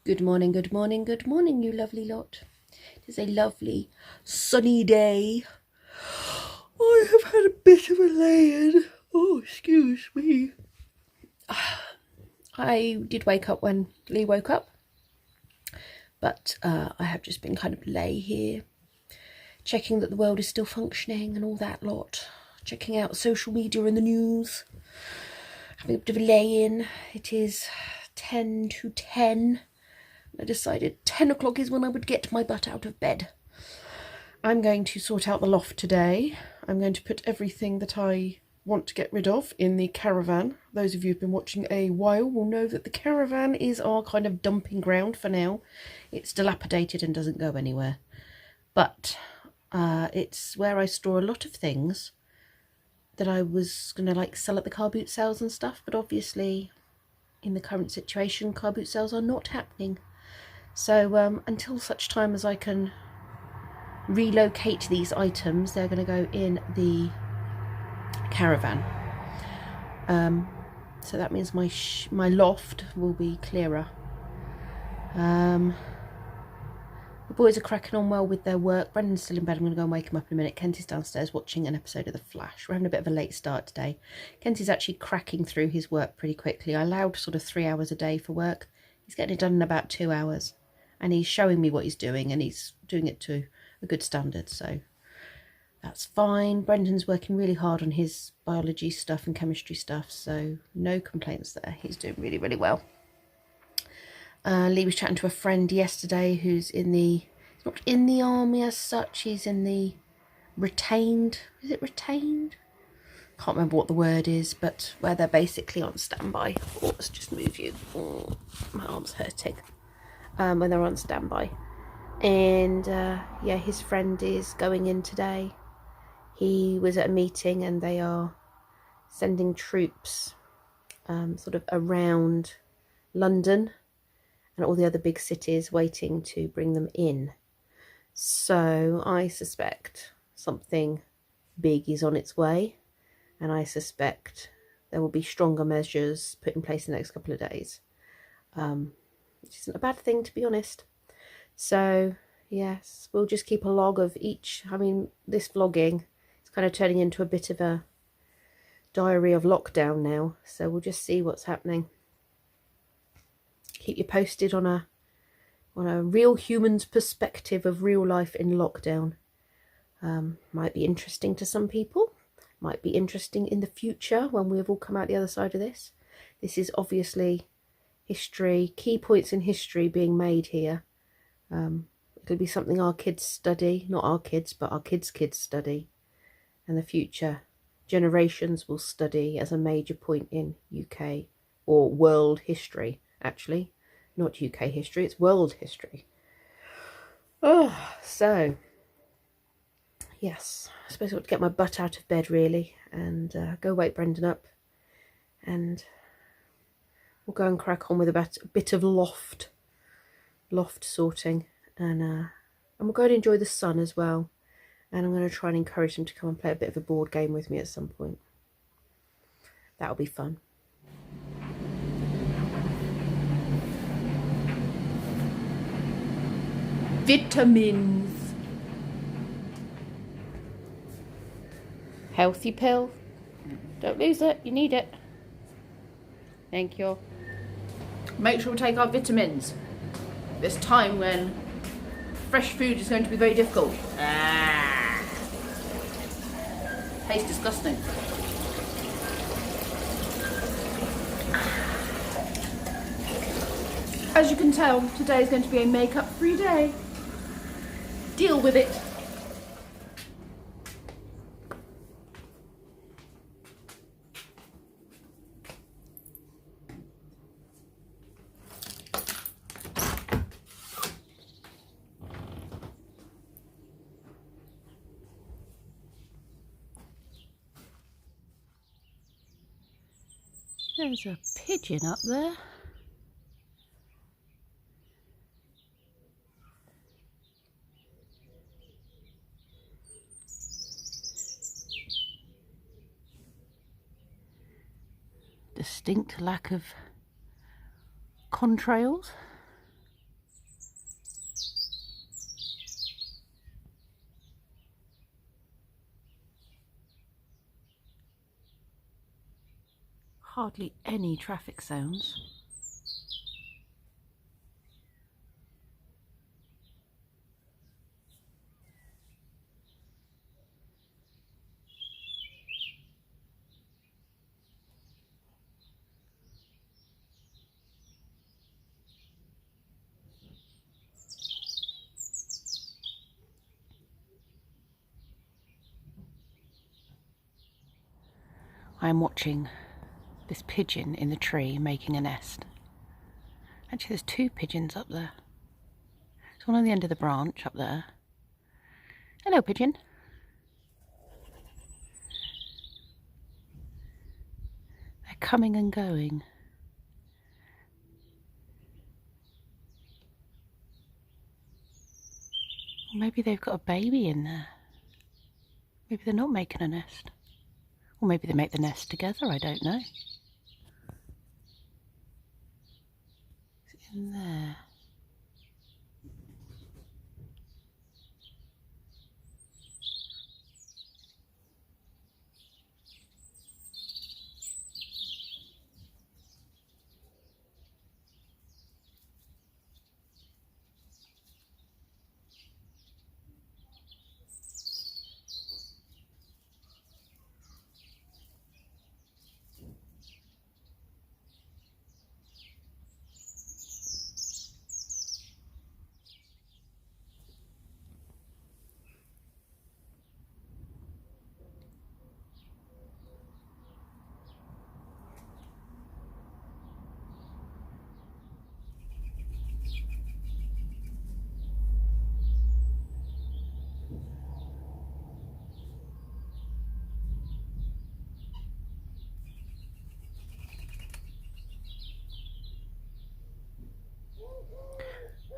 Good morning, good morning, good morning, you lovely lot. It is a lovely sunny day. I have had a bit of a lay-in. Oh, excuse me. I did wake up when Lee woke up, but I have just been kind of lay here, checking that the world is still functioning and all that lot, checking out social media and the news, having a bit of a lay-in. It is 10 to 10. I decided 10 o'clock is when I would get my butt out of bed. I'm going to sort out the loft today. I'm going to put everything that I want to get rid of in the caravan. Those of you who've been watching a while will know that the caravan is our kind of dumping ground for now. It's dilapidated and doesn't go anywhere. But it's where I store a lot of things that I was going to sell at the car boot sales and stuff. But obviously, in the current situation, car boot sales are not happening. So until such time as I can relocate these items, they're going to go in the caravan. So that means my loft will be clearer. The boys are cracking on well with their work. Brendan's still in bed. I'm going to go and wake him up in a minute. Kentie's downstairs watching an episode of The Flash. We're having a bit of a late start today. Kentie's actually cracking through his work pretty quickly. I allowed sort of 3 hours a day for work. He's getting it done in about 2 hours. And he's showing me what he's doing, and he's doing it to a good standard, so that's fine. Brendan's working really hard on his biology stuff and chemistry stuff, so no complaints there. He's doing really, really well. Lee was chatting to a friend yesterday who's he's not in the army as such, he's in the retained, is it retained? Can't remember what the word is, but where they're basically on standby. Oh, let's just move you. Oh, my arm's hurting. When they're on standby. And yeah, his friend is going in today. He was at a meeting and they are sending troops sort of around London and all the other big cities, waiting to bring them in. So I suspect something big is on its way, and I suspect there will be stronger measures put in place in the next couple of days. Which isn't a bad thing, to be honest. So yes, we'll just keep a log of each. I mean, this vlogging is kind of turning into a bit of a diary of lockdown now, so we'll just see what's happening. Keep you posted on a real human's perspective of real life in lockdown. Might be interesting to some people, might be interesting in the future when we've all come out the other side of this. This is obviously history, key points in history being made here. It'll be something our kids study, not our kids, but our kids' kids study, and the future generations will study as a major point in UK or world history, actually. Not UK history, it's world history. Oh, so yes, I suppose I ought to get my butt out of bed really and go wake Brendan up, and we'll go and crack on with a bit of loft sorting, and we'll go and enjoy the sun as well. And I'm going to try and encourage him to come and play a bit of a board game with me at some point. That'll be fun. Vitamins. Healthy pill. Don't lose it, you need it. Thank you. Make sure we take our vitamins. This time when fresh food is going to be very difficult. Tastes disgusting. As you can tell, today is going to be a makeup-free day. Deal with it. There's a pigeon up there. Distinct lack of contrails. hardly any traffic sounds. I am watching this pigeon in the tree making a nest. Actually, there's two pigeons up there. There's one on the end of the branch up there. Hello, pigeon. They're coming and going. Maybe they've got a baby in there. Maybe they're not making a nest. Or maybe they make the nest together, I don't know. It's in there.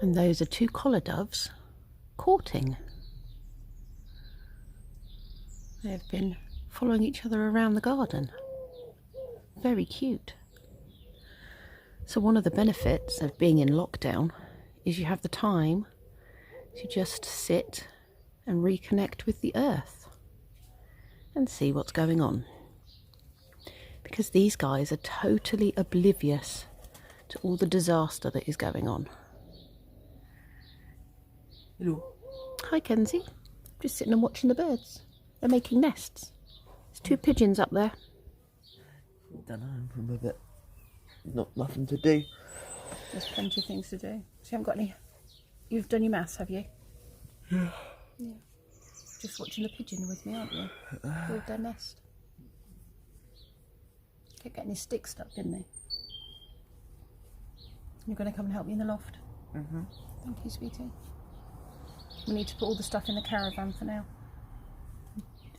And those are two collar doves courting. They have been following each other around the garden. Very cute. So one of the benefits of being in lockdown is you have the time to just sit and reconnect with the earth and see what's going on. Because these guys are totally oblivious to all the disaster that is going on. Hello. Hi, Kenzie. Just sitting and watching the birds. They're making nests. There's two pigeons up there. Don't know, I'm a bit nothing to do. There's plenty of things to do. So you haven't got any. You've done your maths, have you? Yeah. Yeah. Just watching the pigeon with me, aren't you? Build their nest. Kept getting his stick stuck, didn't he? You're going to come and help me in the loft? Mm-hmm. Thank you, sweetie. We need to put all the stuff in the caravan for now.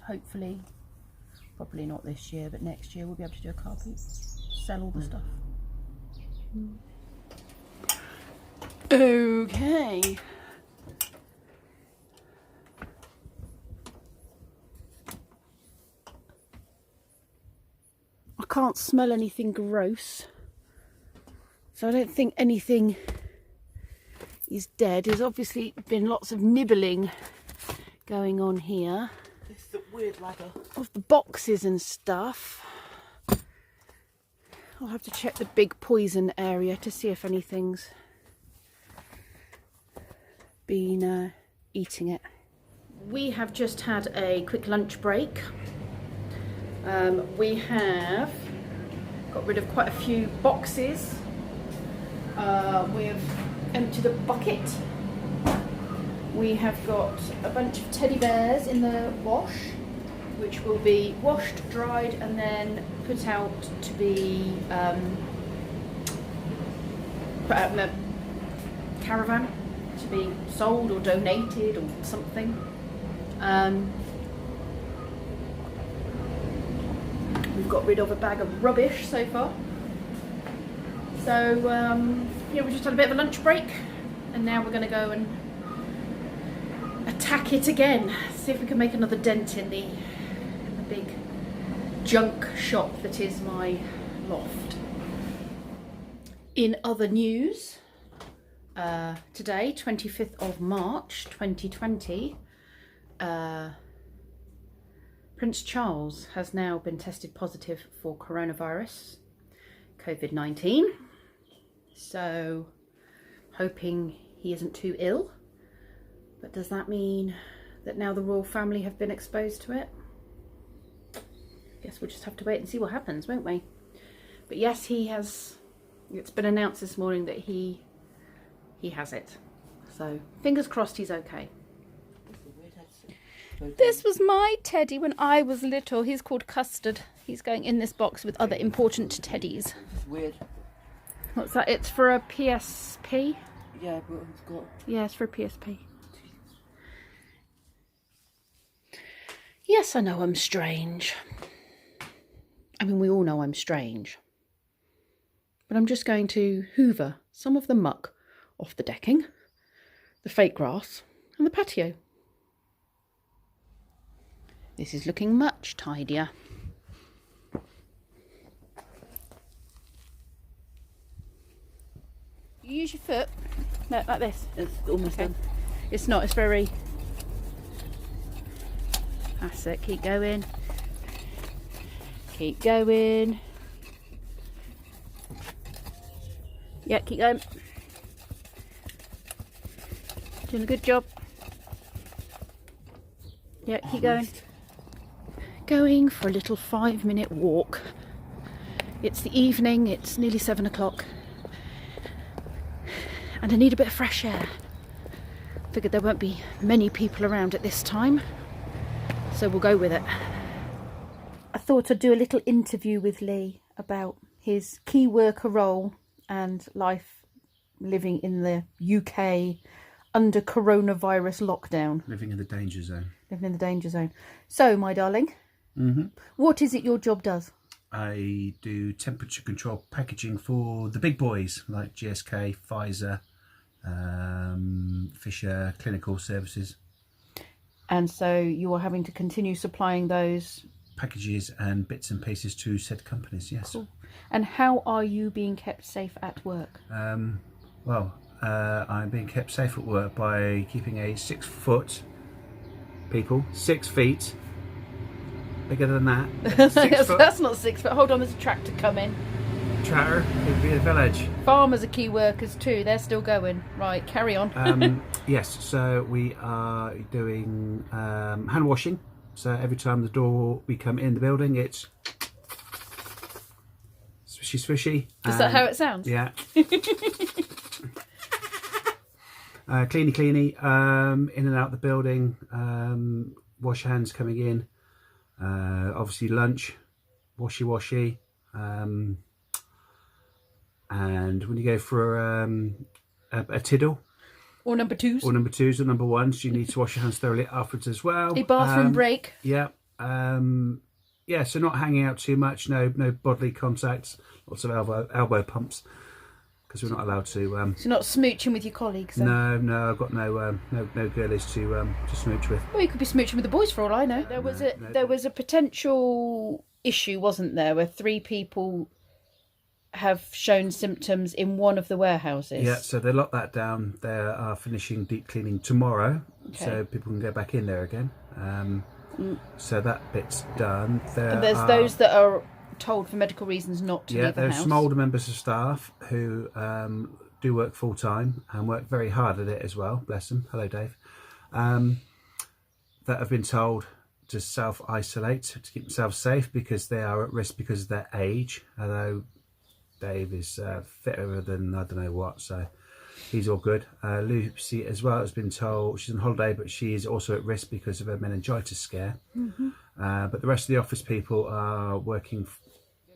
Hopefully, probably not this year, but next year we'll be able to do a car boot. Sell all the stuff. Okay. I can't smell anything gross, so I don't think anything is dead. There's obviously been lots of nibbling going on here. It's the weird ladder. Of the boxes and stuff. I'll have to check the big poison area to see if anything's been eating it. We have just had a quick lunch break. We have got rid of quite a few boxes. We've emptied a bucket. We have got a bunch of teddy bears in the wash, which will be washed, dried, and then put out to be put out in the caravan to be sold or donated or something. We've got rid of a bag of rubbish so far. So yeah, we just had a bit of a lunch break, and now we're going to go and attack it again. See if we can make another dent in the big junk shop that is my loft. In other news, today, 25th of March 2020, Prince Charles has now been tested positive for coronavirus. COVID-19. So hoping he isn't too ill. But does that mean that now the royal family have been exposed to it? Guess we'll just have to wait and see what happens, won't we? But yes, he has. It's been announced this morning that he has it. So fingers crossed he's okay. This was my teddy when I was little. He's called Custard. He's going in this box with other important teddies. It's weird. What's that? It's for a PSP? Yeah, but it's got... Yeah, it's for a PSP. Yes, I know I'm strange. I mean, we all know I'm strange. But I'm just going to hoover some of the muck off the decking, the fake grass, and the patio. This is looking much tidier. You use your foot? No, like this. It's almost done. It's not, it's very... That's it, keep going. Keep going. Yeah, keep going. Doing a good job. Yeah, keep going. Going for a little 5-minute walk. It's the evening, it's nearly 7 o'clock. And I need a bit of fresh air. Figured there won't be many people around at this time. So we'll go with it. I thought I'd do a little interview with Lee about his key worker role and life living in the UK under coronavirus lockdown. Living in the danger zone. Living in the danger zone. So, my darling, what is it your job does? I do temperature control packaging for the big boys like GSK, Pfizer, Fisher Clinical Services. And so you are having to continue supplying those Packages and bits and pieces to said companies, yes. Cool. And how are you being kept safe at work? I'm being kept safe at work by keeping a 6 foot, 6 feet, bigger than that. 6 foot That's not 6 foot. Hold on, there's a tractor coming. tractor, it'd be a village. Farmers are key workers too. They're still going. Right, carry on. Yes, so we are doing hand washing. So every time the door we come in the building, it's swishy swishy. Is that how it sounds? Yeah. Cleany cleany, in and out the building, wash hands coming in, obviously lunch, washy washy, and when you go for a tiddle, Or number twos. or number twos or number ones, you need to wash your hands thoroughly afterwards as well. A bathroom break. Yeah. Yeah, so not hanging out too much, no bodily contacts, lots of elbow pumps, because we're not allowed to. So you're not smooching with your colleagues then? No, I've got no girlies to smooch with. Well, you could be smooching with the boys for all I know. There was a potential issue, wasn't there, where 3 people have shown symptoms in one of the warehouses. Yeah, so they locked that down. They are finishing deep cleaning tomorrow, Okay. so people can go back in there again. So that bit's done. And there's those that are told for medical reasons not to leave the there's house. some older members of staff who do work full time and work very hard at it as well. Bless them. Hello, Dave. That have been told to self-isolate to keep themselves safe because they are at risk because of their age. Although Dave is fitter than I don't know what, so he's all good. Lucy as well has been told she's on holiday, but she is also at risk because of her meningitis scare. But the rest of the office people are working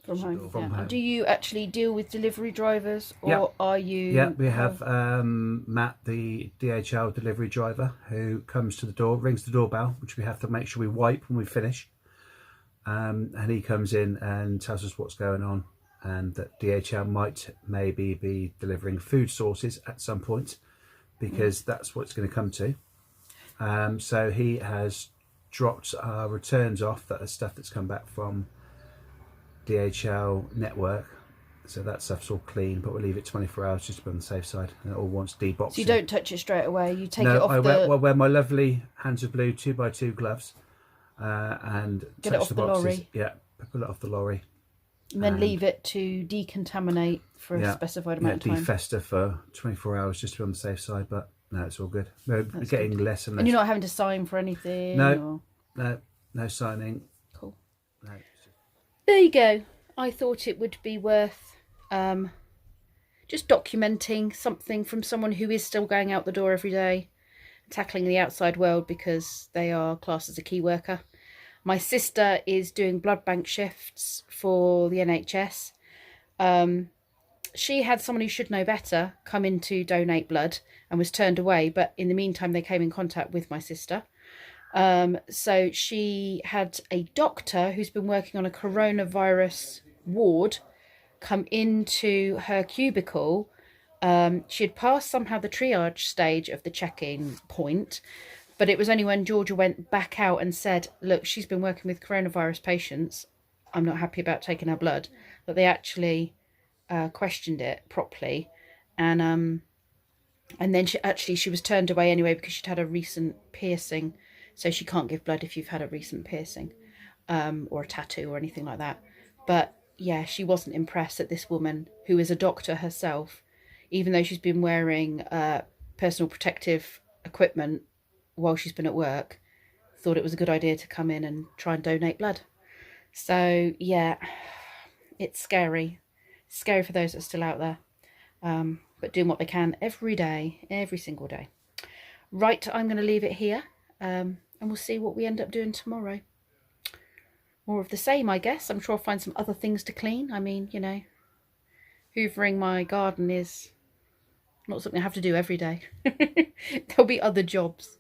from home. From home. Do you actually deal with delivery drivers, or Yeah. are you? Yeah, we have Matt, the DHL delivery driver, who comes to the door, rings the doorbell, which we have to make sure we wipe when we finish. And he comes in and tells us what's going on, and that DHL might maybe be delivering food sources at some point, because that's what it's going to come to. So he has dropped our returns off, that is stuff that's come back from DHL network. So that stuff's all clean, but we'll leave it 24 hours just to be on the safe side, and it all wants deboxing. So you don't touch it straight away. You take No, it off I wear my lovely Hands of Blue 2x2 gloves, and Get it touch off the the boxes. lorry. Yeah, pull it off the lorry. And then leave it to decontaminate for a specified amount of time. Defester for 24 hours just to be on the safe side, but no, it's all good. We're getting good. less and less. And you're not having to sign for anything? No, no signing. Cool. No. There you go. I thought it would be worth just documenting something from someone who is still going out the door every day, tackling the outside world, because they are classed as a key worker. My sister is doing blood bank shifts for the NHS. She had someone who should know better come in to donate blood and was turned away, but in the meantime they came in contact with my sister. So she had a doctor who's been working on a coronavirus ward come into her cubicle. She had passed somehow the triage stage of the check-in point, but it was only when Georgia went back out and said, look, she's been working with coronavirus patients, I'm not happy about taking her blood, that they actually questioned it properly. And then she was turned away anyway because she'd had a recent piercing, so she can't give blood if you've had a recent piercing or a tattoo or anything like that. But yeah, she wasn't impressed that this woman, who is a doctor herself, even though she's been wearing personal protective equipment while she's been at work, thought it was a good idea to come in and try and donate blood. So yeah, it's scary. It's scary for those that are still out there, but doing what they can every day, every single day. Right, I'm going to leave it here, and we'll see what we end up doing tomorrow. More of the same, I guess. I'm sure I'll find some other things to clean. I mean, you know, hoovering my garden is not something I have to do every day. There'll be other jobs.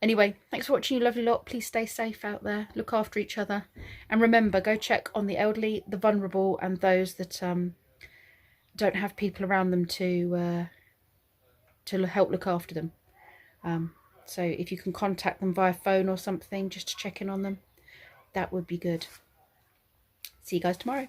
Anyway, thanks for watching, you lovely lot. Please stay safe out there. Look after each other. And remember, go check on the elderly, the vulnerable, and those that don't have people around them to help look after them. So if you can contact them via phone or something just to check in on them, that would be good. See you guys tomorrow.